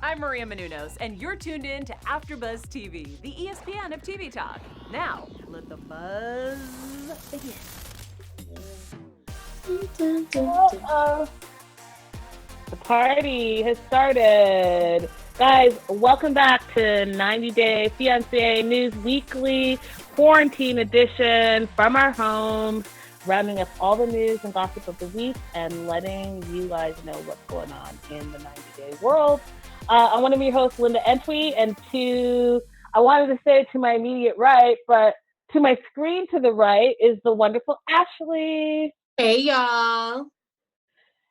I'm Maria Menounos, and you're tuned in to AfterBuzz TV, the ESPN of TV talk. Now, let the buzz begin. Uh-oh. The party has started. Guys, welcome back to 90 Day Fiancé News Weekly Quarantine Edition from our homes, rounding up all the news and gossip of the week and letting you guys know what's going on in the 90-day world. I'm one of your hosts, Linda Antwi, and I wanted to say to my immediate right, but to my screen to the right is the wonderful Ashley. Hey, y'all.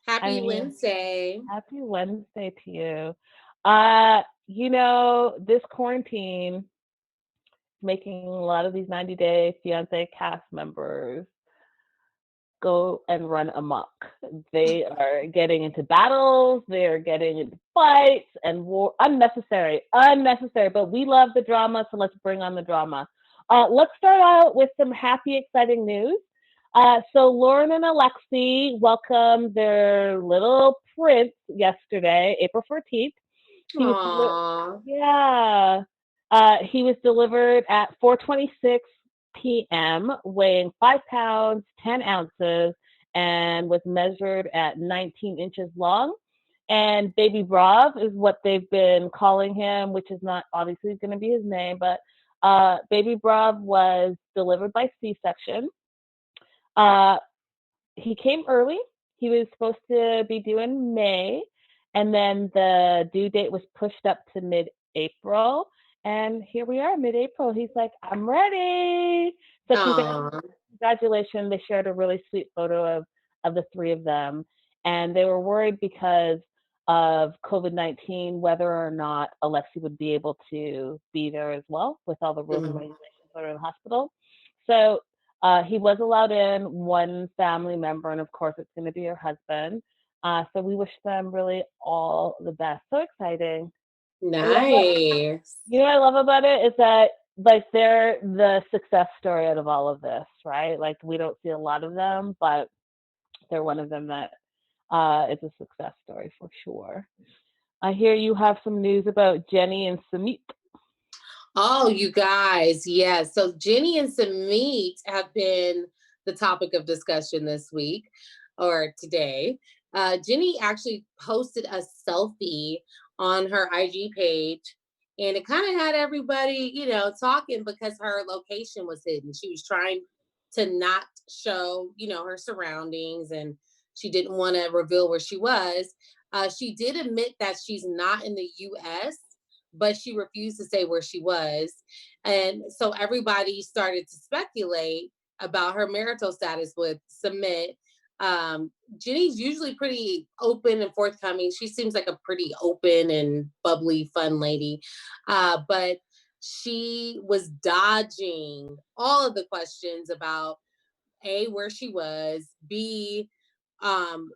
Happy Wednesday. Happy Wednesday to you. This quarantine is making a lot of these 90 Day Fiancé cast members go and run amok. They are getting into battles, they are getting into fights and war. Unnecessary, but we love the drama, so let's bring on the drama. Let's start out with some happy, exciting news. So Loren and Alexi welcomed their little prince yesterday, April 14th. He was delivered at 4:26 p.m., weighing 5 pounds, 10 ounces, and was measured at 19 inches long. And Baby Brav is what they've been calling him, which is not obviously going to be his name, but Baby Brav was delivered by C-section. He came early. He was supposed to be due in May, and then the due date was pushed up to mid-April. And here we are, mid-April. He's like, I'm ready. So congratulations. They shared a really sweet photo of the three of them. And they were worried because of COVID-19, whether or not Alexi would be able to be there as well with all the rules and regulations that are in the hospital. So he was allowed in, one family member, and of course it's going to be her husband. So we wish them really all the best. So exciting. Nice. You know what I love about it is that they're the success story out of all of this, right? Like we don't see a lot of them, but they're one of them that is a success story for sure. I hear you have some news about Jenny and Sumit. Oh, you guys, yeah. So Jenny and Sumit have been the topic of discussion this week or today. Jenny actually posted a selfie on her IG page, and it kind of had everybody, talking because her location was hidden. She was trying to not show, her surroundings, and she didn't want to reveal where she was. She did admit that she's not in the US, but she refused to say where she was. And so everybody started to speculate about her marital status with Sumit. Jenny's usually pretty open and forthcoming. She seems like a pretty open and bubbly, fun lady. But she was dodging all of the questions about A, where she was, B,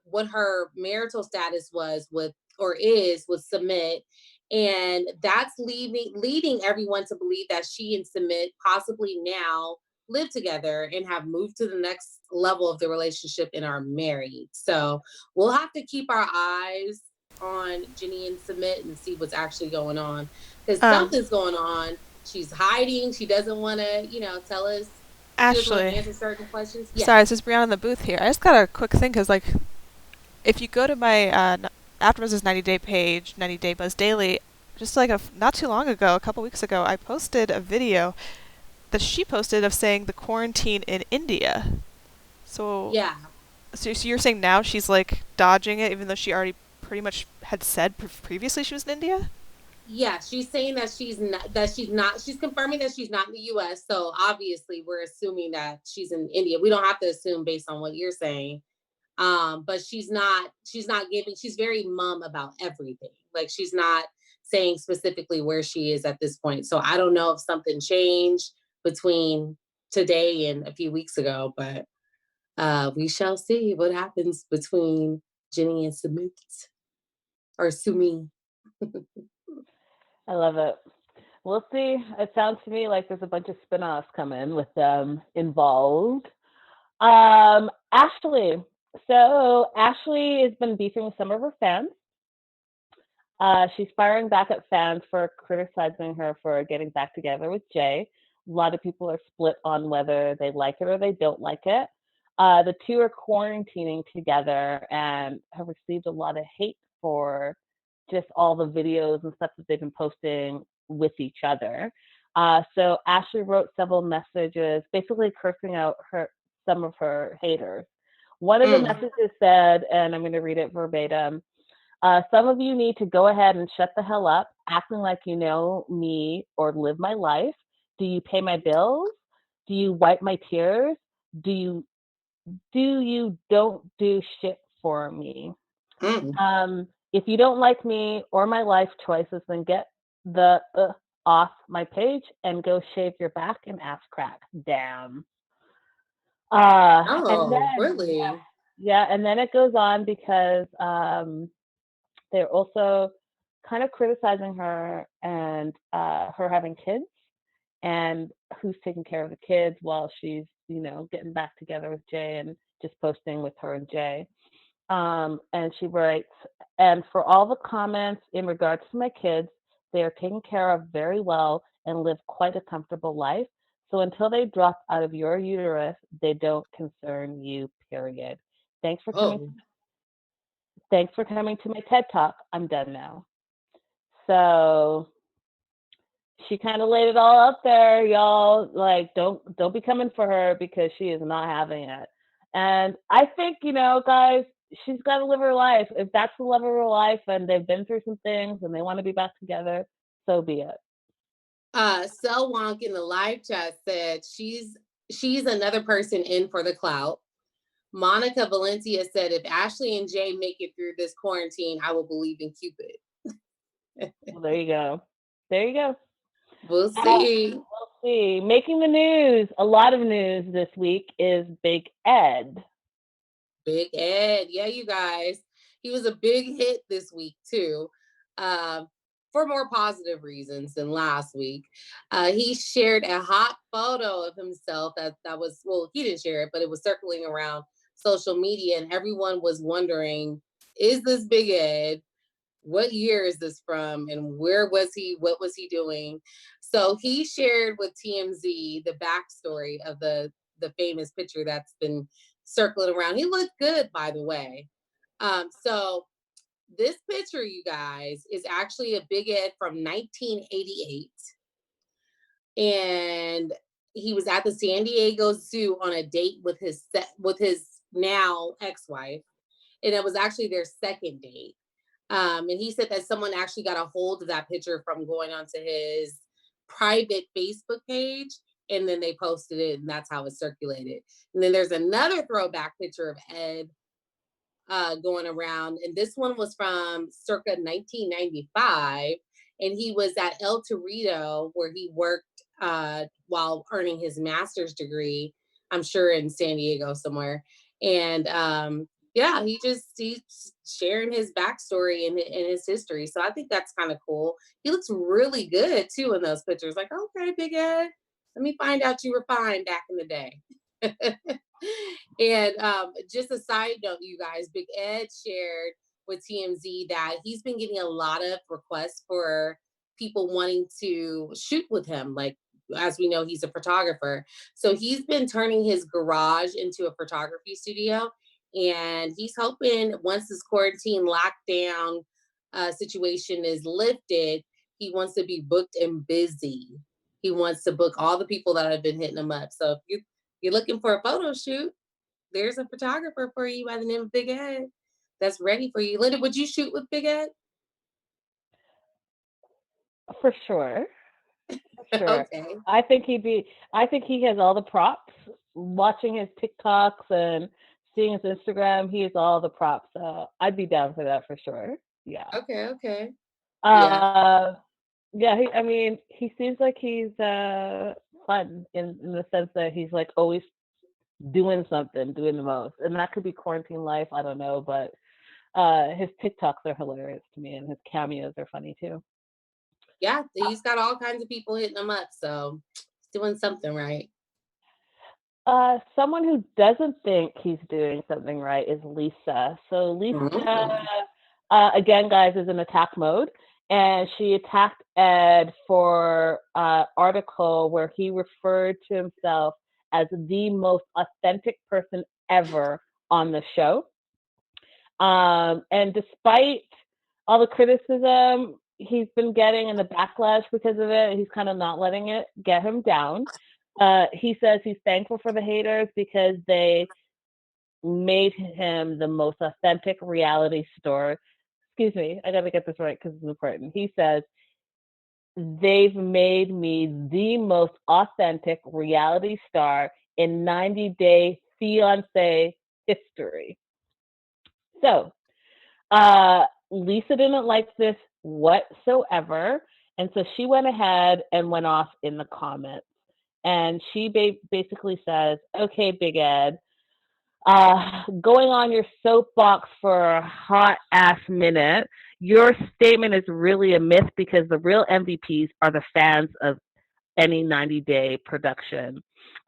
what her marital status was with or is with Sumit. And that's leading everyone to believe that she and Sumit possibly now live together and have moved to the next level of the relationship and are married. So we'll have to keep our eyes on Jenny and Sumit and see what's actually going on, because something's going on. She's hiding. She doesn't want to, tell us. Ashley, answer certain questions. Yeah. Sorry, this is Brianna in the booth here. I just got a quick thing because, if you go to my AfterBuzz's 90-day page, 90 Day Buzz Daily, just not too long ago, a couple weeks ago, I posted a video that she posted of saying the quarantine in India. So yeah. So you're saying now she's dodging it, even though she already pretty much had said previously she was in India? Yeah, she's saying that she's not. She's confirming that she's not in the U.S. So obviously, we're assuming that she's in India. We don't have to assume based on what you're saying. But she's not giving. She's very mum about everything. She's not saying specifically where she is at this point. So I don't know if something changed between today and a few weeks ago, but we shall see what happens between Jenny and Sumit or Sumi. I love it. We'll see. It sounds to me like there's a bunch of spin-offs coming with them involved. Ashley. So Ashley has been beefing with some of her fans. She's firing back at fans for criticizing her for getting back together with Jay. A lot of people are split on whether they like it or they don't like it. The two are quarantining together and have received a lot of hate for just all the videos and stuff that they've been posting with each other. So Ashley wrote several messages, basically cursing out some of her haters. One of the messages said, and I'm going to read it verbatim. Some of you need to go ahead and shut the hell up, acting like you know me or live my life. Do you pay my bills? Do you wipe my tears? Do you don't do shit for me? If you don't like me or my life choices, then get the off my page and go shave your back and ass crack. Damn. And then Really? yeah, and then it goes on because they're also kind of criticizing her and her having kids and who's taking care of the kids while she's, getting back together with Jay and just posting with her and Jay. And she writes, and for all the comments in regards to my kids, they are taken care of very well and live quite a comfortable life. So until they drop out of your uterus, they don't concern you, period. Thanks for coming. Oh. Thanks for coming to my TED Talk. I'm done now. So she kind of laid it all out there, y'all. Like, don't be coming for her because she is not having it. And I think, guys, she's got to live her life. If that's the love of her life and they've been through some things and they want to be back together, so be it. Selwonk in the live chat said she's another person in for the clout. Monica Valencia said, if Ashley and Jay make it through this quarantine, I will believe in Cupid. Well, there you go. There you go. We'll see. We'll see. Making the news, a lot of news this week is Big Ed. Big Ed. Yeah, you guys. He was a big hit this week, too, for more positive reasons than last week. He shared a hot photo of himself that was, well, he didn't share it, but it was circling around social media, and everyone was wondering, is this Big Ed? What year is this from? And where was he? What was he doing? So he shared with TMZ the backstory of the famous picture that's been circling around. He looked good, by the way. So this picture, you guys, is actually a Big Ed from 1988. And he was at the San Diego Zoo on a date with his now ex-wife. And it was actually their second date. And he said that someone actually got a hold of that picture from going onto his private Facebook page, and then they posted it, and that's how it circulated. And then there's another throwback picture of Ed going around, and this one was from circa 1995, and he was at El Torito where he worked while earning his master's degree, I'm sure in San Diego somewhere. And yeah, he's sharing his backstory and his history. So I think that's kind of cool. He looks really good too in those pictures. Like, okay, Big Ed, let me find out you were fine back in the day. And just a side note, you guys, Big Ed shared with TMZ that he's been getting a lot of requests for people wanting to shoot with him. Like, as we know, he's a photographer. So he's been turning his garage into a photography studio. And he's hoping once this quarantine lockdown situation is lifted, he wants to be booked and busy. He wants to book all the people that have been hitting him up. So if you're looking for a photo shoot, there's a photographer for you by the name of Big Ed that's ready for you. Linda, would you shoot with Big Ed? For sure. Sure. Okay. I think he has all the props. Watching his TikToks and seeing his Instagram, he has all the props. I'd be down for that for sure. Yeah. Okay. Yeah. He seems like he's fun in the sense that he's like always doing something, doing the most. And that could be quarantine life, I don't know, but his TikToks are hilarious to me and his cameos are funny too. Yeah, he's got all kinds of people hitting him up, so he's doing something right. Someone who doesn't think he's doing something right is Lisa. So Lisa again, guys, is in attack mode. And she attacked Ed for an article where he referred to himself as the most authentic person ever on the show. And despite all the criticism he's been getting and the backlash because of it, he's kind of not letting it get him down. He says he's thankful for the haters because they made him the most authentic reality star. Excuse me, I gotta get this right because it's important. He says, they've made me the most authentic reality star in 90-day fiancé history. So, Lisa didn't like this whatsoever. And so she went ahead and went off in the comments. And she basically says, okay, Big Ed, going on your soapbox for a hot ass minute, your statement is really a myth because the real MVPs are the fans of any 90-day production.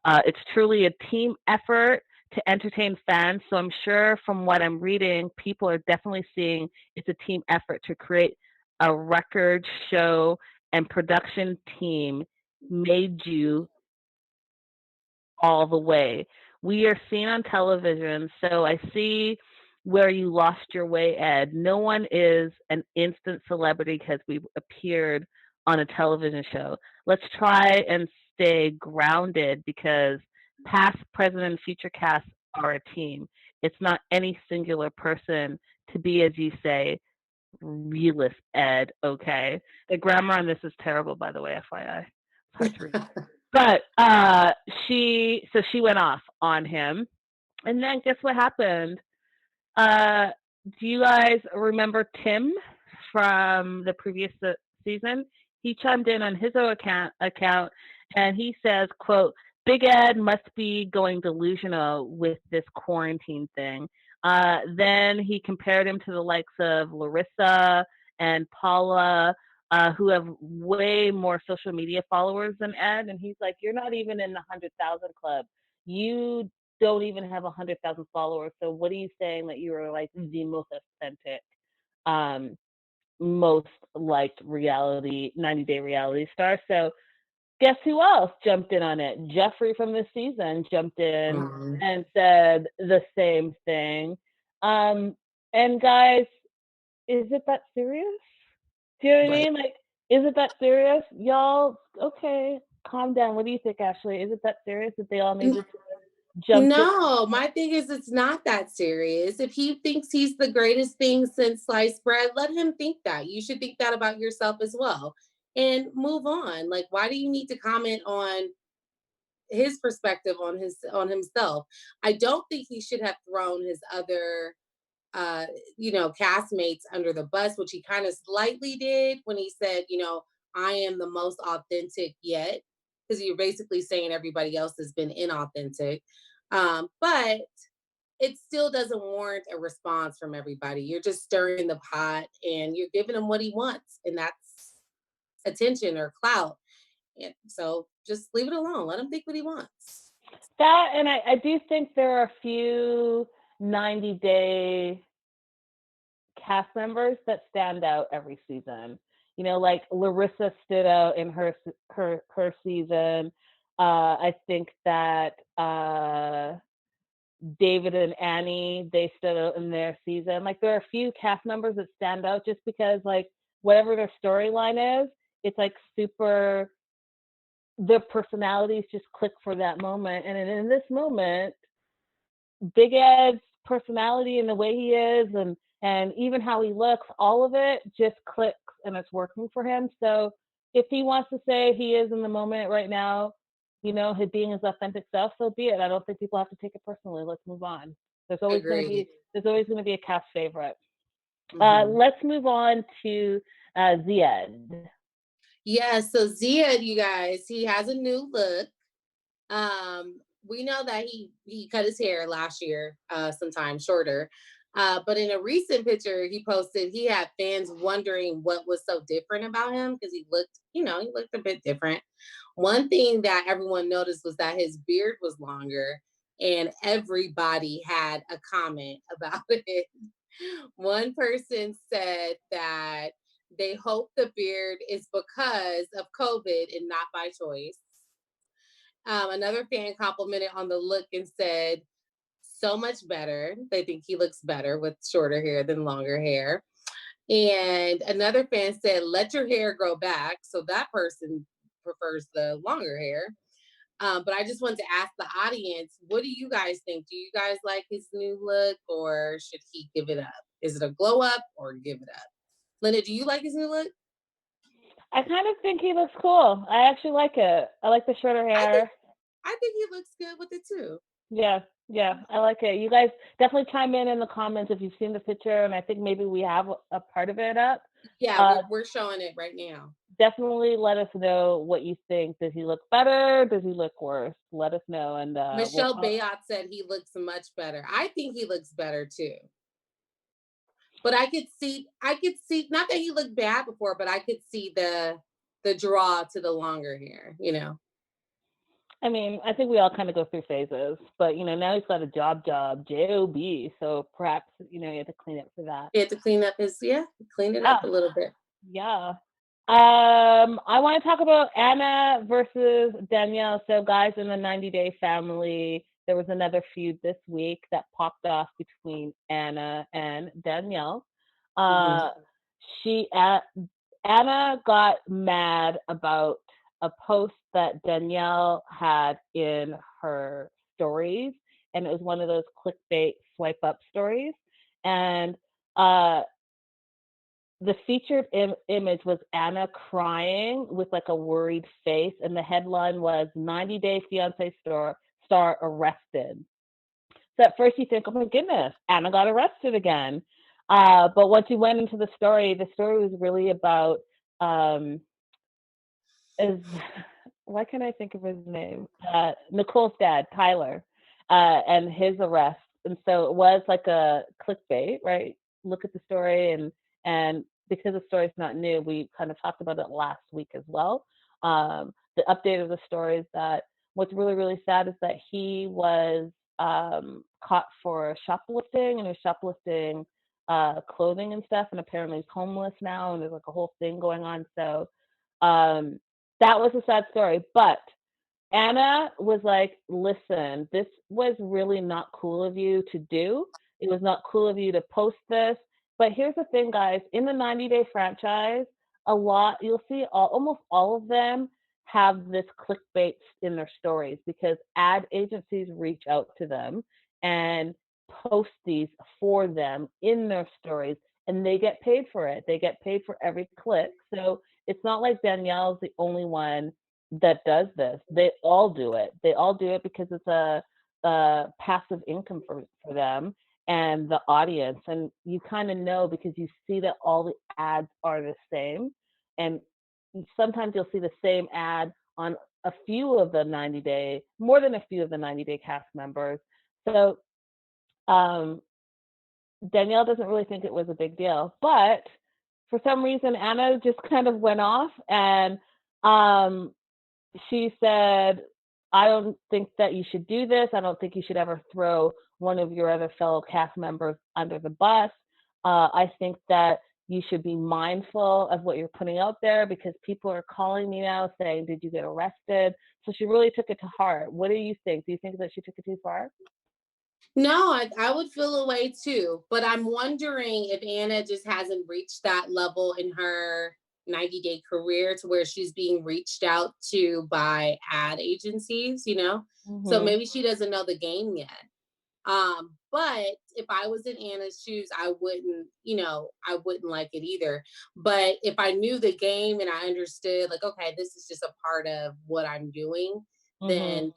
It's truly a team effort to entertain fans. So I'm sure from what I'm reading, people are definitely seeing it's a team effort to create a record show, and production team made you all the way. We are seen on television, so I see where you lost your way, Ed. No one is an instant celebrity because we've appeared on a television show. Let's try and stay grounded because past, present, and future casts are a team. It's not any singular person to be, as you say, realist, Ed, okay? The grammar on this is terrible, by the way, FYI. It's hard to read. But she went off on him. And then guess what happened? Do you guys remember Tim from the previous season? He chimed in on his own account and he says, quote, Big Ed must be going delusional with this quarantine thing. Then he compared him to the likes of Larissa and Paula, who have way more social media followers than Ed. And he's like, you're not even in the 100,000 club. You don't even have 100,000 followers. So what are you saying that you are like the most authentic, most liked reality 90-day reality star? So guess who else jumped in on it? Jeffrey from this season jumped in and said the same thing. And guys, is it that serious? Do you know what I mean? Like, is it that serious? Y'all, okay, calm down. What do you think, Ashley? Is it that serious that they all need to jump in? No, my thing is it's not that serious. If he thinks he's the greatest thing since sliced bread, let him think that. You should think that about yourself as well and move on. Like, why do you need to comment on his perspective on himself? I don't think he should have thrown his other castmates under the bus, which he kind of slightly did when he said, I am the most authentic yet, because you're basically saying everybody else has been inauthentic. But it still doesn't warrant a response from everybody. You're just stirring the pot and you're giving him what he wants, and that's attention or clout. And so just leave it alone. Let him think what he wants. That, and I do think there are a few 90-day cast members that stand out every season. Like Larissa stood out in her season. I think that David and Annie, they stood out in their season. Like, there are a few cast members that stand out just because, like, whatever their storyline is, it's like super, their personalities just click for that moment. And in this moment, Big Ed's personality and the way he is and even how he looks, all of it just clicks and it's working for him. So if he wants to say he is in the moment right now, his being his authentic self, so be it. I don't think people have to take it personally. Let's move on. There's always going to be a cast favorite. Let's move on to Ziad. Yeah, so Ziad, you guys, he has a new look. We know that he cut his hair last year, sometime shorter. But in a recent picture he posted, he had fans wondering what was so different about him because he looked a bit different. One thing that everyone noticed was that his beard was longer, and everybody had a comment about it. One person said that they hope the beard is because of COVID and not by choice. Another fan complimented on the look and said, so much better. They think he looks better with shorter hair than longer hair. And another fan said, let your hair grow back. So that person prefers the longer hair. But I just wanted to ask the audience, what do you guys think? Do you guys like his new look, or should he give it up? Is it a glow up or give it up? Linda, do you like his new look? I kind of think he looks cool. I actually like it. I like the shorter hair. I think he looks good with it too. Yeah, I like it. You guys definitely chime in the comments if you've seen the picture, and I think maybe we have a part of it up. Yeah, we're showing it right now. Definitely let us know what you think. Does he look better? Does he look worse? Let us know. And Michelle Bayot said he looks much better. I think he looks better too. But I could see, not that he looked bad before, but I could see the draw to the longer hair, you know. I mean, I think we all kind of go through phases, but now he's got a job, job, so perhaps you have to clean up for that. He had to clean up clean it up a little bit. Yeah. I want to talk about Anna versus Danielle. So, guys, in the 90 Day family, there was another feud this week that popped off between Anna and Danielle. Anna got mad about a post that Danielle had in her stories, and it was one of those clickbait swipe up stories. And the featured image was Anna crying with like a worried face, and the headline was 90 Day Fiancé star arrested. So at first you think, oh my goodness, Anna got arrested again. But once you went into the story was really about, why can't I think of his name? Nicole's dad, Tyler, and his arrest. And so it was like a clickbait, right? Look at the story, and because the story's not new, we kind of talked about it last week as well. The update of the story is that what's really, really sad is that he was caught for shoplifting, and he was shoplifting clothing and stuff, and apparently he's homeless now, and there's like a whole thing going on. So that was a sad story. But Anna was like, listen, this was really not cool of you to do. It was not cool of you to post this. But here's the thing, guys. In the 90 Day franchise, you'll see almost all of them have this clickbait in their stories because ad agencies reach out to them and post these for them in their stories, and they get paid for it. They get paid for every click. So it's not like Danielle's the only one that does this. They all do it. They all do it because it's a passive income for them and the audience. And you kind of know because you see that all the ads are the same. And sometimes you'll see the same ad on a few of the 90 Day, more than a few of the 90 Day cast members. So Danielle doesn't really think it was a big deal. But for some reason, Anna just kind of went off and she said, I don't think that you should do this. I don't think you should ever throw one of your other fellow cast members under the bus. I think that you should be mindful of what you're putting out there because people are calling me now saying, did you get arrested? So she really took it to heart. What do you think? Do you think that she took it too far? No, I would feel a way too. But I'm wondering if Anna just hasn't reached that level in her 90 Day career to where she's being reached out to by ad agencies, you know? So maybe she doesn't know the game yet. But if I was in Anna's shoes, I wouldn't like it either. But if I knew the game and I understood like, okay, this is just a part of what I'm doing, then,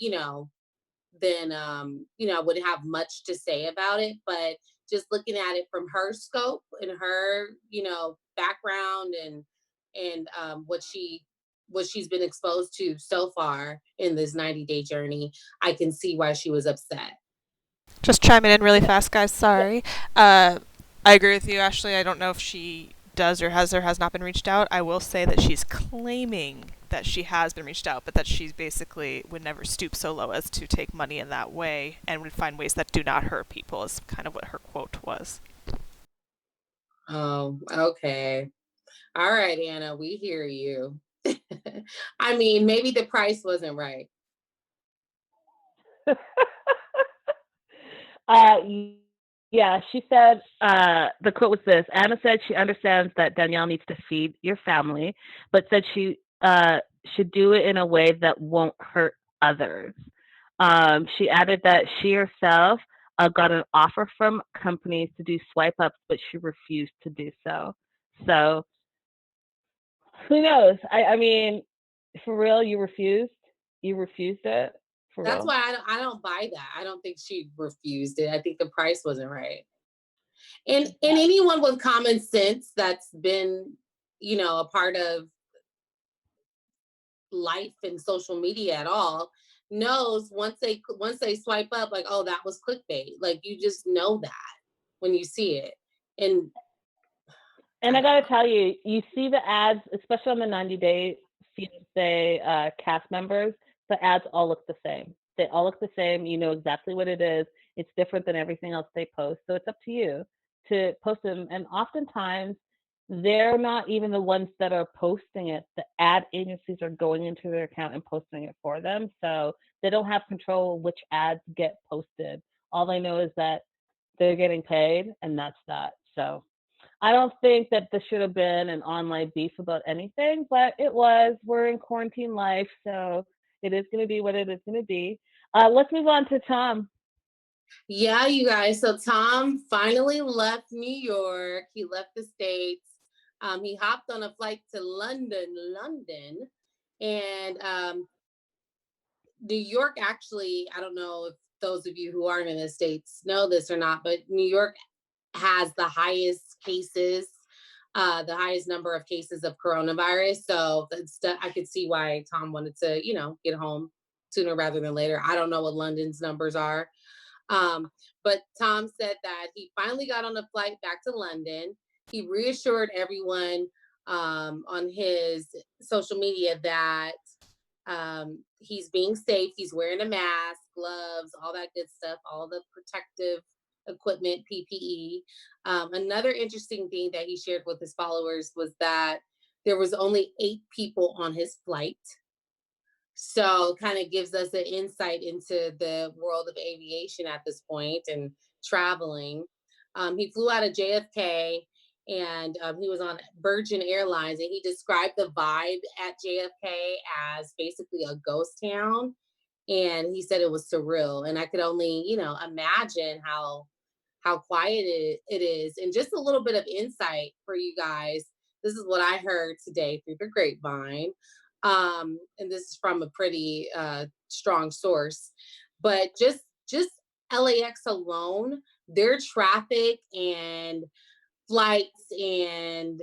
I wouldn't have much to say about it. But just looking at it from her scope and her, background and what she's been exposed to so far in this 90 Day journey, I can see why she was upset. Just chiming in really fast, guys. Sorry. I agree with you, Ashley. I don't know if she does or has not been reached out. I will say that she's claiming that she has been reached out, but that she basically would never stoop so low as to take money in that way and would find ways that do not hurt people is kind of what her quote was. Oh, okay. All right, Anna, we hear you. I mean, maybe the price wasn't right. Uh, yeah, she said, the quote was this: Anna said she understands that Danielle needs to feed your family, but said she should do it in a way that won't hurt others. She added that she herself got an offer from companies to do swipe ups, but she refused to do so. So who knows? I mean, for real, you refused? You refused it? For That's real? why I don't buy that. I don't think she refused it. I think the price wasn't right. And anyone with common sense that's been, a part of life and social media at all knows once they swipe up, like, oh, that was clickbait. Like, you just know that when you see it. And And I gotta tell you, you see the ads, especially on the 90-day Fiancé cast members. The ads all look the same. They all look the same. You know exactly what it is. It's different than everything else they post. So it's up to you to post them. And oftentimes, they're not even the ones that are posting it. The ad agencies are going into their account and posting it for them. So they don't have control which ads get posted. All they know is that they're getting paid, and that's that. So I don't think that this should have been an online beef about anything, but it was. We're in quarantine life, so it is going to be what it is going to be. Let's move on to Tom. yeah, you guys. So Tom finally left New York. He left the States. He hopped on a flight to London, and New York actually, I don't know if those of you who aren't in the States know this or not, but New York has the highest cases, the highest number of cases of coronavirus. So I could see why Tom wanted to, get home sooner rather than later. I don't know what London's numbers are. Um, but Tom said that he finally got on a flight back to London. He reassured everyone on his social media that he's being safe. He's wearing a mask, gloves, all that good stuff, all the protective equipment, PPE. Another interesting thing that he shared with his followers was that there was only 8 people on his flight. So kind of gives us an insight into the world of aviation at this point and traveling. He flew out of JFK, and he was on Virgin Airlines, and he described the vibe at JFK as basically a ghost town. And he said it was surreal. And I could only, imagine how quiet it is. And just a little bit of insight for you guys. This is what I heard today through the grapevine. And this is from a pretty strong source. But just LAX alone, their traffic and flights and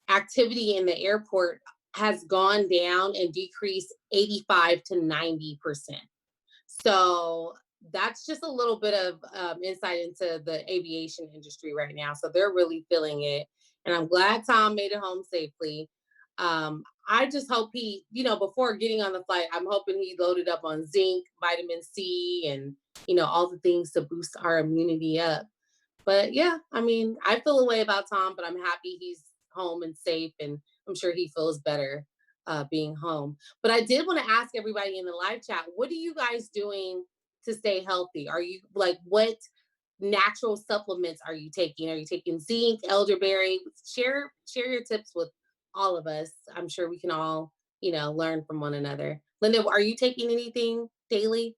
activity in the airport has gone down and decreased 85 to 90%. So that's just a little bit of insight into the aviation industry right now. So they're really feeling it. And I'm glad Tom made it home safely. I just hope he, before getting on the flight, I'm hoping he loaded up on zinc, vitamin C, and, all the things to boost our immunity up. But yeah, I mean, I feel a way about Tom, but I'm happy he's home and safe, and I'm sure he feels better being home. But I did want to ask everybody in the live chat, what are you guys doing to stay healthy? Are you like, what natural supplements are you taking? Are you taking zinc, elderberry? Share your tips with all of us. I'm sure we can all, learn from one another. Linda, are you taking anything daily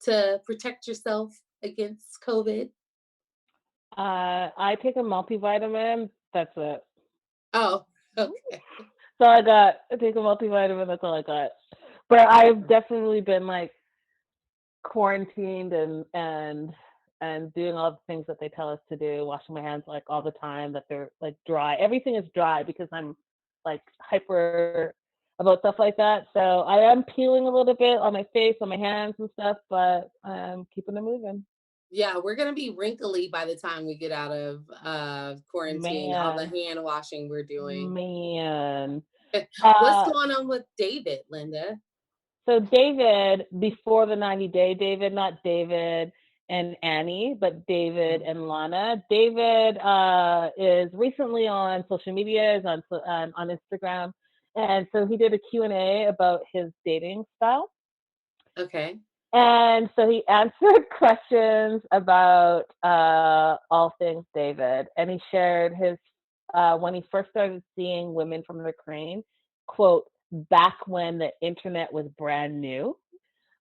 to protect yourself against COVID? I take a multivitamin. That's it. Oh, okay. So I take a multivitamin. That's all I got. But I've definitely been like quarantined and doing all the things that they tell us to do, washing my hands like all the time, that they're like dry. Everything is dry because I'm like hyper about stuff like that. So I am peeling a little bit on my face, on my hands and stuff, but I'm keeping it moving. Yeah, we're gonna be wrinkly by the time we get out of quarantine, all the Man, hand washing we're doing. man. What's Uh, going on with David, Linda? so David, before the 90-day David, not David and Annie, but David and Lana. David is recently on social media, is on Instagram, and so he did a Q&A about his dating style. Okay. And so he answered questions about all things David, and he shared his when he first started seeing women from Ukraine, quote, back when the internet was brand new.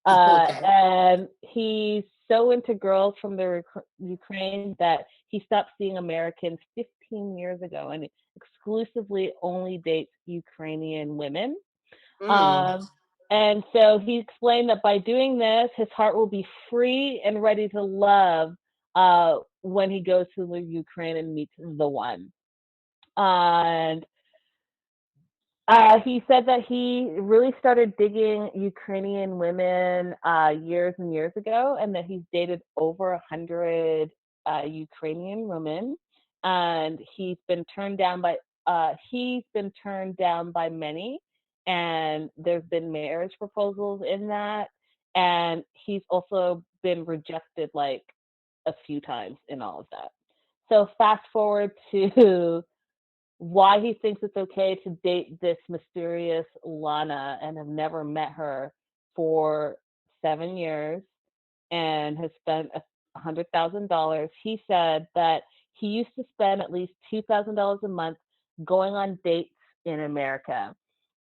Okay. And he's so into girls from the Ukraine that he stopped seeing Americans 15 years ago and exclusively only dates Ukrainian women. Mm. Um, and so he explained that by doing this, his heart will be free and ready to love when he goes to the Ukraine and meets the one. And he said that he really started digging Ukrainian women years and years ago, and that he's dated over 100 Ukrainian women, and he's been turned down by many, and there's been marriage proposals in that, and he's also been rejected like a few times in all of that. So fast forward to why he thinks it's okay to date this mysterious Lana and have never met her for 7 years and has spent $100,000. He said that he used to spend at least $2,000 a month going on dates in America.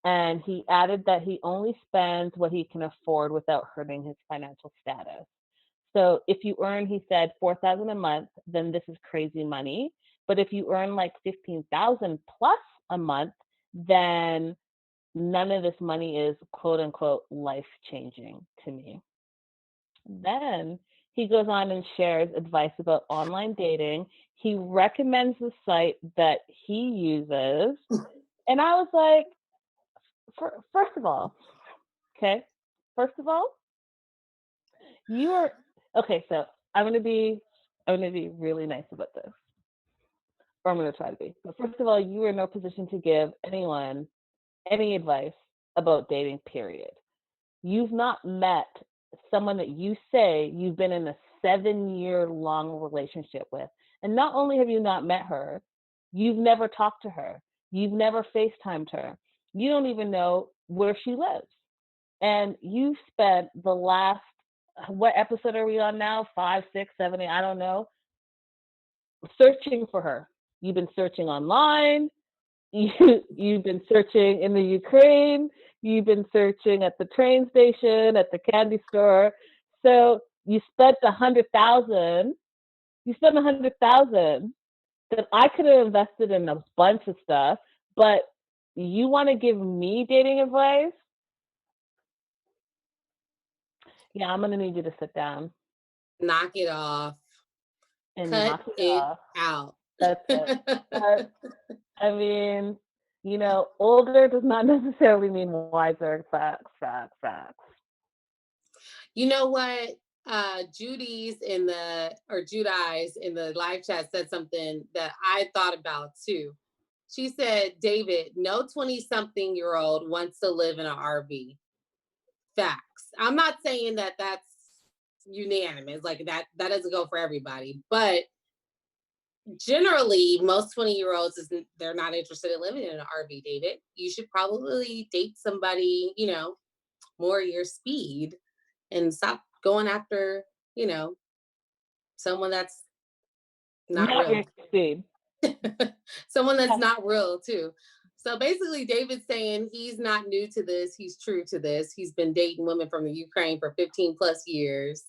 And he added that he only spends what he can afford without hurting his financial status. So if you earn, he said, 4,000 a month, then this is crazy money. But if you earn like 15,000 plus a month, then none of this money is quote unquote life changing to me. Then he goes on and shares advice about online dating. He recommends the site that he uses. And I was like, first of all, okay, first of all, you are okay. So I'm gonna be really nice about this, or I'm gonna try to be. But first of all, you are in no position to give anyone any advice about dating. Period. You've not met someone that you say you've been in a 7 year long relationship with, and not only have you not met her, you've never talked to her, you've never FaceTimed her, you don't even know where she lives, and you spent the last, what episode are we on now? 5, 6, 7, 8, I don't know, searching for her. You've been searching online. You've been searching in the Ukraine. You've been searching at the train station, at the candy store. So you spent 100,000. You spent 100,000 that I could have invested in a bunch of stuff. But you want to give me dating advice? Yeah, I'm gonna need you to sit down Knock it off. and Cut knock it it off. out. That's it. I mean, older does not necessarily mean wiser. Facts, facts, facts. You know what? Judy's Judi's in the live chat said something that I thought about too. She said, David, no 20-something-year-old wants to live in an RV. Facts. I'm not saying that that's unanimous, like that doesn't go for everybody, but generally most 20-year-olds they're not interested in living in an RV. David, you should probably date somebody, more your speed and stop going after, someone that's not Not your real. speed. Someone that's Yeah. not real too. So basically David's saying he's not new to this, he's true to this. He's been dating women from the Ukraine for 15 plus years.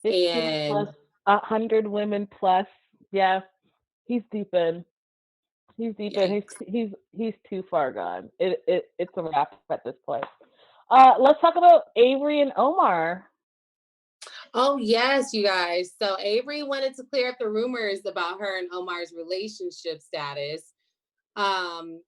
15 And plus 100 women plus. Yeah, he's deep in. He's deep in. yikes. He's too far gone. It's a wrap at this point. Let's talk about Avery and Omar. Oh yes, you guys. So Avery wanted to clear up the rumors about her and Omar's relationship status. Um,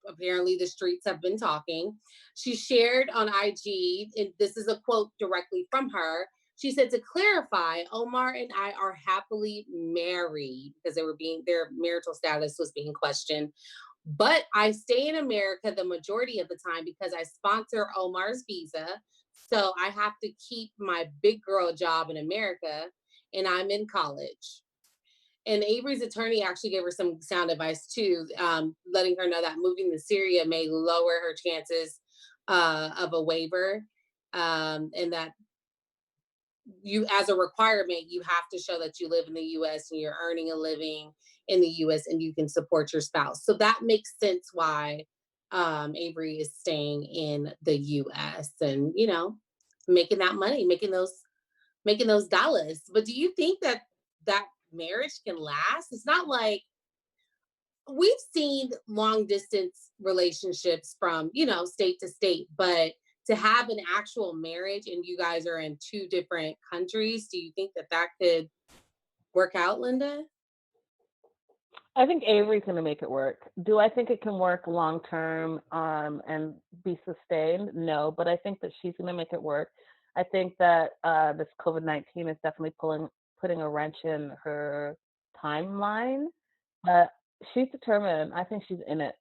Apparently the streets have been talking. She shared on IG, and this is a quote directly from her. She said, to clarify, Omar and I are happily married because their marital status was being questioned. But I stay in America the majority of the time because I sponsor Omar's visa. So I have to keep my big girl job in America. and I'm in college. And Avery's attorney actually gave her some sound advice too, letting her know that moving to Syria may lower her chances of a waiver, and that you, as a requirement, you have to show that you live in the U.S. and you're earning a living in the U.S. and you can support your spouse. So that makes sense why Avery is staying in the U.S. and, you know, making that money, making those dollars. But do you think that that marriage can last? It's not like we've seen long distance relationships from, you know, state to state, but to have an actual marriage and you guys are in two different countries, do you think that that could work out, Linda? I think Avery's going to make it work. Do I think it can work long term and be sustained? No, but I think that she's going to make it work. I think that this COVID-19 is definitely putting a wrench in her timeline, but she's determined. I think she's in it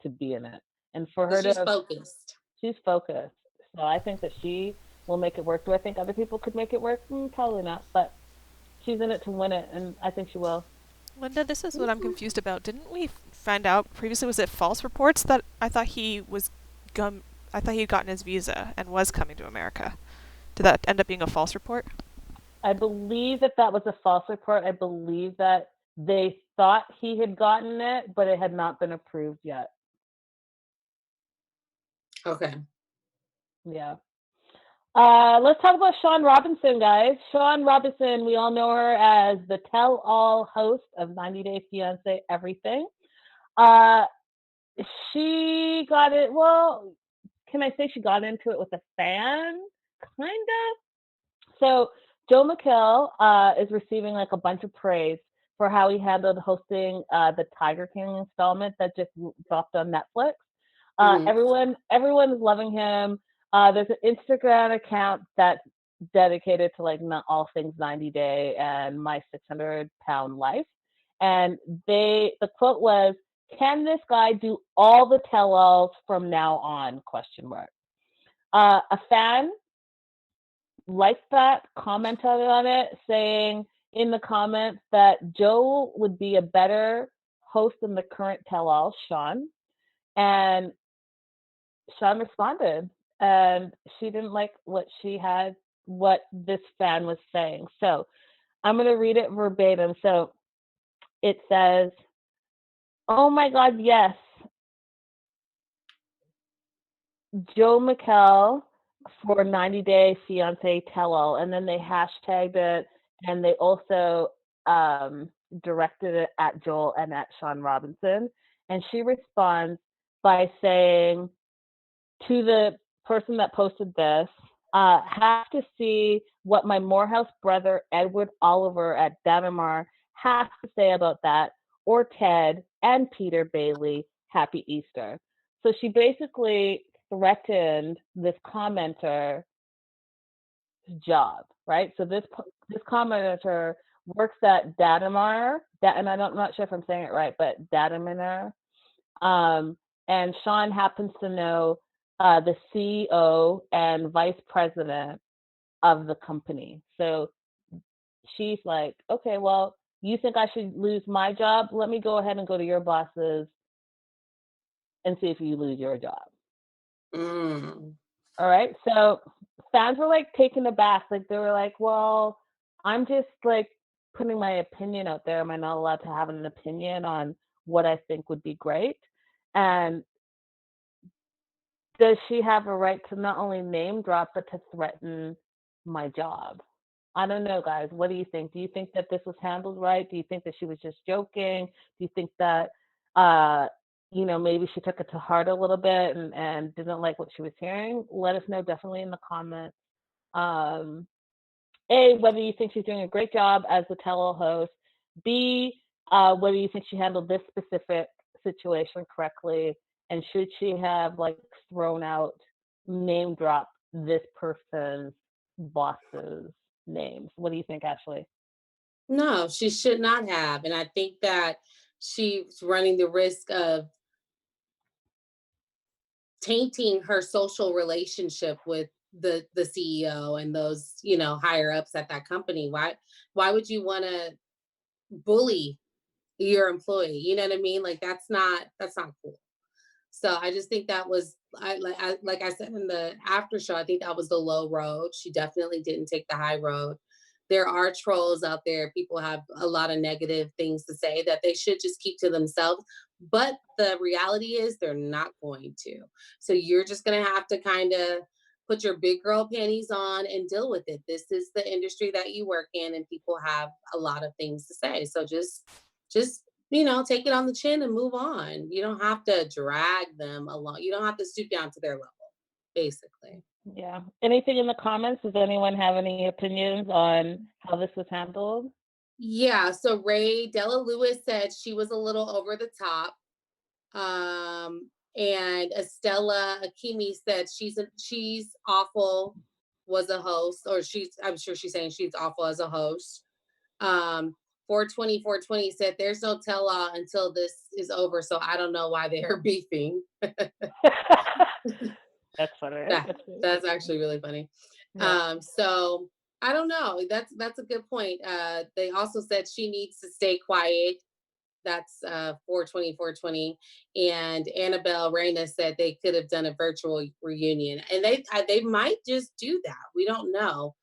to be in it, and for her She's to focused. she's focused. So I think that she will make it work. Do I think other people could make it work? Probably not, but she's in it to win it, and I think she will. Linda, this is what I'm confused about. Didn't we find out previously? Was it false reports that I thought he was I thought he'd gotten his visa and was coming to America. Did that end up being a false report? I believe that that was a false report. I believe that they thought he had gotten it, but it had not been approved yet. Okay. Yeah. Let's talk about Shaun Robinson, guys. Shaun Robinson, we all know her as the tell-all host of 90 Day Fiancé Everything. She got it, well, can I say she got into it with a fan? Kind of. So Joel McHale is receiving like a bunch of praise for how he handled hosting the Tiger King installment that just dropped on Netflix. Everyone is loving him. There's an Instagram account that's dedicated to like all things 90 Day and my 600-pound life. And the quote was, "Can this guy do all the tell-alls from now on?" Question mark. A fan liked that, commented on it, saying in the comments that Joe would be a better host than the current tell-all, Shaun. And Shaun responded, and she didn't like what this fan was saying. So I'm going to read it verbatim. So it says, "Oh my God, yes. Joe McHale for 90 Day Fiancé Tell-All." And then they hashtagged it, and they also directed it at Joel and at Shaun Robinson. And she responds by saying to the person that posted this, "Have to see what my Morehouse brother Edward Oliver at Danamar has to say about that, or Ted and Peter Bailey. Happy Easter." So she basically threatened this commenter's job, right? So this commenter works at Danamar, and I'm not sure if I'm saying it right, but Danamar. And Shaun happens to know the CEO and vice president of the company. So she's like, "Okay, well, you think I should lose my job? Let me go ahead and go to your bosses and see if you lose your job." All right. So fans were like taken aback. Like they were like, "Well, I'm just like putting my opinion out there. Am I not allowed to have an opinion on what I think would be great?" And does she have a right to not only name drop, but to threaten my job? I don't know, guys. What do you think? Do you think that this was handled right? Do you think that she was just joking? Do you think that, maybe she took it to heart a little bit and didn't like what she was hearing? Let us know definitely in the comments. A, whether you think she's doing a great job as the tell-all host. B, whether you think she handled this specific situation correctly, and should she have like thrown out, name drop this person's boss's names? What do you think, Ashley? No, she should not have. And I think that she's running the risk of tainting her social relationship with the CEO and those, higher ups at that company. Why would you want to bully your employee? You know what I mean? Like that's not cool. So I just think that was, like I said in the after show, I think that was the low road. She definitely didn't take the high road. There are trolls out there. People have a lot of negative things to say that they should just keep to themselves. But the reality is they're not going to. So you're just going to have to kind of put your big girl panties on and deal with it. This is the industry that you work in, and people have a lot of things to say. So just take it on the chin and move on. You don't have to drag them along. You don't have to stoop down to their level, basically. Yeah. Anything in the comments? Does anyone have any opinions on how this was handled? Yeah. So Ray Della Lewis said she was a little over the top. And Estella Akimi said she's awful, was a host, or I'm sure she's saying she's awful as a host. 420 said there's no tell-all until this is over, so I don't know why they're beefing. That's funny. That's actually really funny. Yeah. So I don't know. That's a good point. They also said she needs to stay quiet. That's 420. And Annabelle Reyna said they could have done a virtual reunion, and they might just do that. We don't know.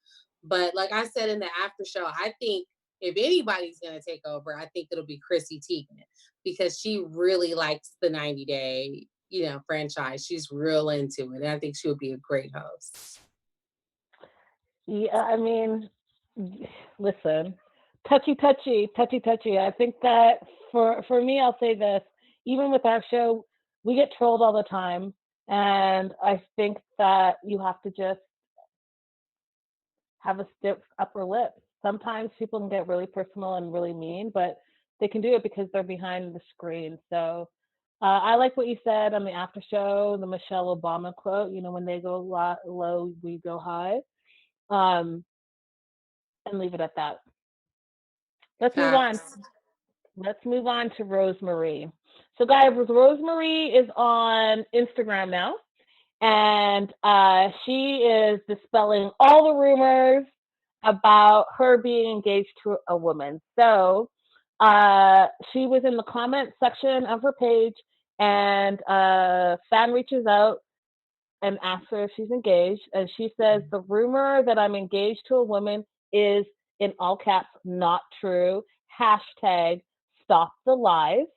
But like I said in the after show, I think if anybody's going to take over, I think it'll be Chrissy Teigen, because she really likes the 90 Day, franchise. She's real into it. And I think she would be a great host. Yeah, I mean, listen, touchy. I think that for me, I'll say this, even with our show, we get trolled all the time. And I think that you have to just have a stiff upper lip. Sometimes people can get really personal and really mean, but they can do it because they're behind the screen. So I like what you said on the after show, the Michelle Obama quote, when they go low, we go high. And leave it at that. Let's move on. Let's move on to Rosemarie. So, guys, Rosemarie is on Instagram now, and she is dispelling all the rumors about her being engaged to a woman. So, she was in the comment section of her page, and a fan reaches out and asks her if she's engaged, and she says, the rumor that I'm engaged to a woman is, in all caps, not true. Hashtag stop the lies.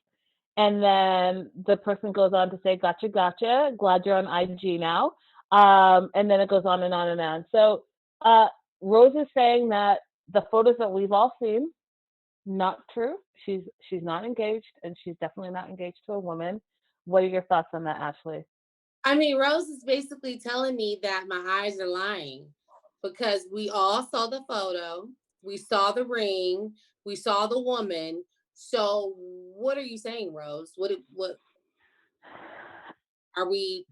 And then the person goes on to say, gotcha. Glad you're on IG now. And then it goes on and on and on. So Rose is saying that the photos that we've all seen, not true. She's not engaged, and she's definitely not engaged to a woman. What are your thoughts on that, Ashley? I mean, Rose is basically telling me that my eyes are lying, because we all saw the photo, we saw the ring, we saw the woman. So what are you saying, Rose? What are we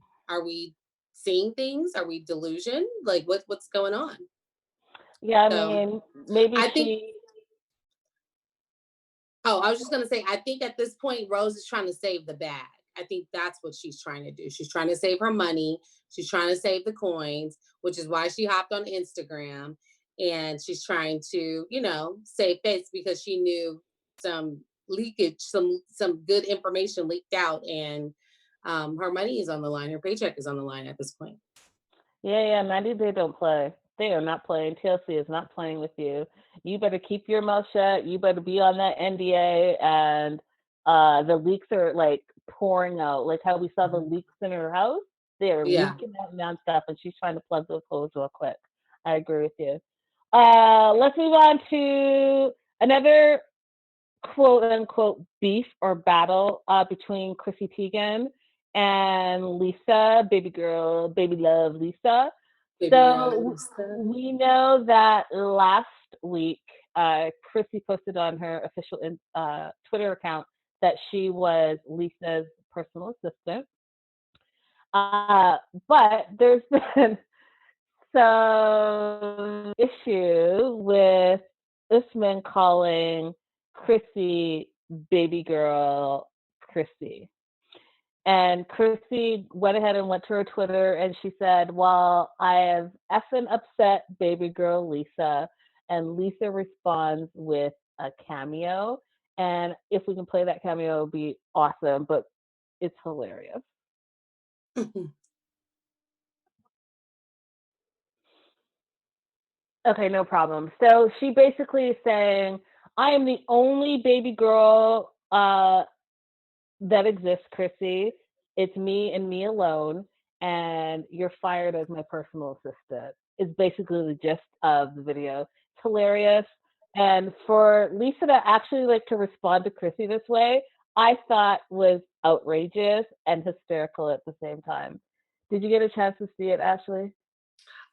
seeing things? Are we delusion? Like what's going on? Yeah, I mean, maybe I think I was just going to say, I think at this point, Rose is trying to save the bag. I think that's what she's trying to do. She's trying to save her money. She's trying to save the coins, which is why she hopped on Instagram. And she's trying to, save face, because she knew some leakage, some good information leaked out, and her money is on the line. Her paycheck is on the line at this point. Yeah, 90 Day don't play. They are not playing. TLC is not playing with you. You better keep your mouth shut. You better be on that NDA. And the leaks are like pouring out. Like how we saw the leaks in her house. They are leaking out nonstop, and she's trying to plug those holes real quick. I agree with you. Let's move on to another quote unquote beef or battle between Chrissy Teigen and Lisa, baby girl, baby love Lisa. We know that last week, Chrissy posted on her official Twitter account that she was Lisa's personal assistant. But there's been some issue with Usman calling Chrissy baby girl Chrissy. And Chrissy went ahead and went to her Twitter and she said, well, I have effing upset baby girl Lisa. And Lisa responds with a cameo. And if we can play that cameo, it would be awesome, but it's hilarious. Okay, no problem. So she basically is saying, I am the only baby girl that exists, Chrissy. It's me and me alone, and you're fired as my personal assistant. Is basically the gist of the video. It's hilarious. And for Lisa to actually like to respond to Chrissy this way, I thought was outrageous and hysterical at the same time. Did you get a chance to see it, Ashley?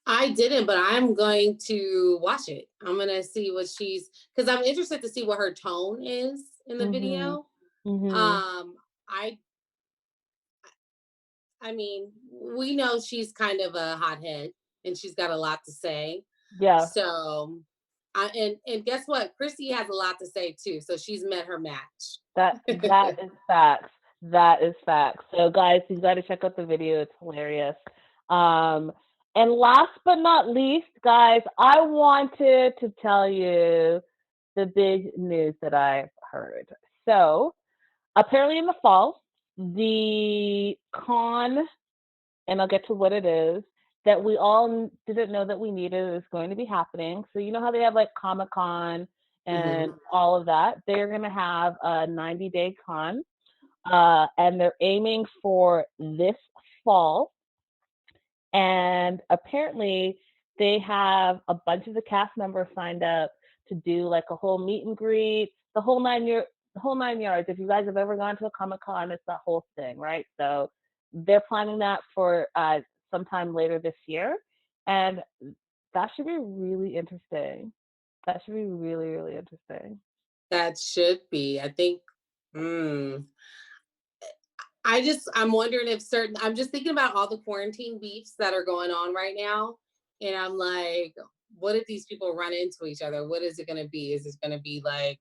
I didn't, but I'm going to watch it. I'm going to see what because I'm interested to see what her tone is in the video. I mean, we know she's kind of a hothead and she's got a lot to say. Yeah. So, and guess what? Chrissy has a lot to say too. So she's met her match. That is facts. That is facts. So guys, you got to check out the video. It's hilarious. And last but not least, guys, I wanted to tell you the big news that I've heard. So apparently in the fall, the con, and I'll get to what it is, that we all didn't know that we needed is going to be happening. So you know how they have like Comic-Con and all of that? They're going to have a 90-day con, and they're aiming for this fall. And apparently they have a bunch of the cast members signed up to do like a whole meet and greet, the whole nine yards. If you guys have ever gone to a Comic-Con, it's that whole thing, right? So they're planning that for sometime later this year. And that should be really interesting. That should be really, really interesting. That should be. I think, I'm wondering if I'm just thinking about all the quarantine beefs that are going on right now. And I'm like, what if these people run into each other? What is it going to be? Is it going to be like,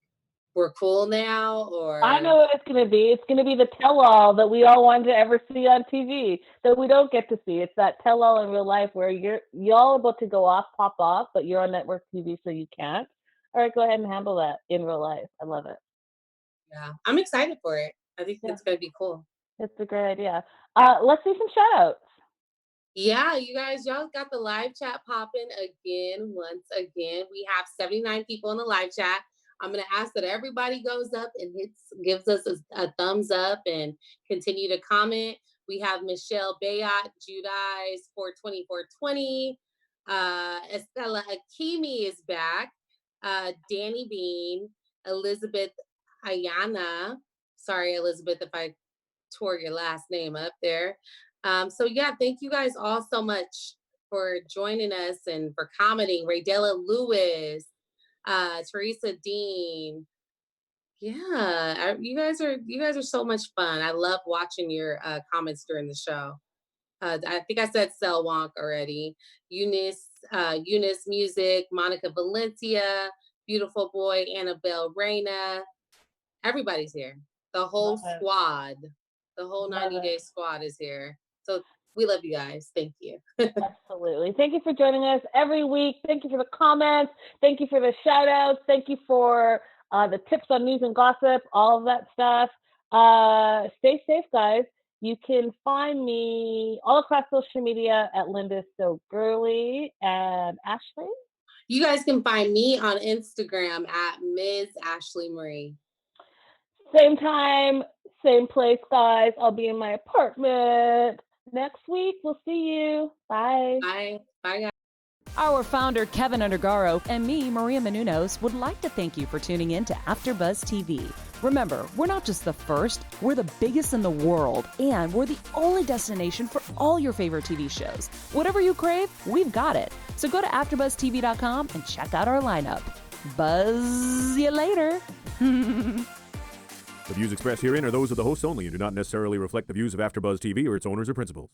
we're cool now? Or I know what it's going to be. It's going to be the tell-all that we all wanted to ever see on TV that we don't get to see. It's that tell-all in real life where y'all about to go off, pop off, but you're on network TV, so you can't. All right, go ahead and handle that in real life. I love it. Yeah, I'm excited for it. I think it's going to be cool. It's a great idea. Let's do some shout-outs. Yeah, you guys, y'all got the live chat popping again. Once again, we have 79 people in the live chat. I'm going to ask that everybody goes up and gives us a thumbs up and continue to comment. We have Michelle Bayot, Judice 42420, Estella Hakimi is back, Danny Bean, Elizabeth Ayana. Sorry, Elizabeth, if I tore your last name up there. So yeah, thank you guys all so much for joining us and for commenting. Raydella Lewis, Teresa Dean. Yeah, you guys are so much fun. I love watching your comments during the show. I think I said Cell Wonk already. Eunice Music, Monica Valencia, Beautiful Boy, Annabelle Reyna. Everybody's here. The whole squad. The whole 90-day squad is here. So we love you guys. Thank you. Absolutely. Thank you for joining us every week. Thank you for the comments. Thank you for the shout outs. Thank you for the tips on news and gossip, all of that stuff. Stay safe, guys. You can find me all across social media at Linda So Girly. And Ashley? You guys can find me on Instagram at Ms. Ashley Marie. Same time, same place, guys. I'll be in my apartment next week. We'll see you. Bye. Bye, guys. Our founder, Keven Undergaro, and me, Maria Menounos, would like to thank you for tuning in to AfterBuzz TV. Remember, we're not just the first, we're the biggest in the world, and we're the only destination for all your favorite TV shows. Whatever you crave, we've got it. So go to AfterBuzzTV.com and check out our lineup. Buzz you later. The views expressed herein are those of the hosts only and do not necessarily reflect the views of AfterBuzz TV or its owners or principals.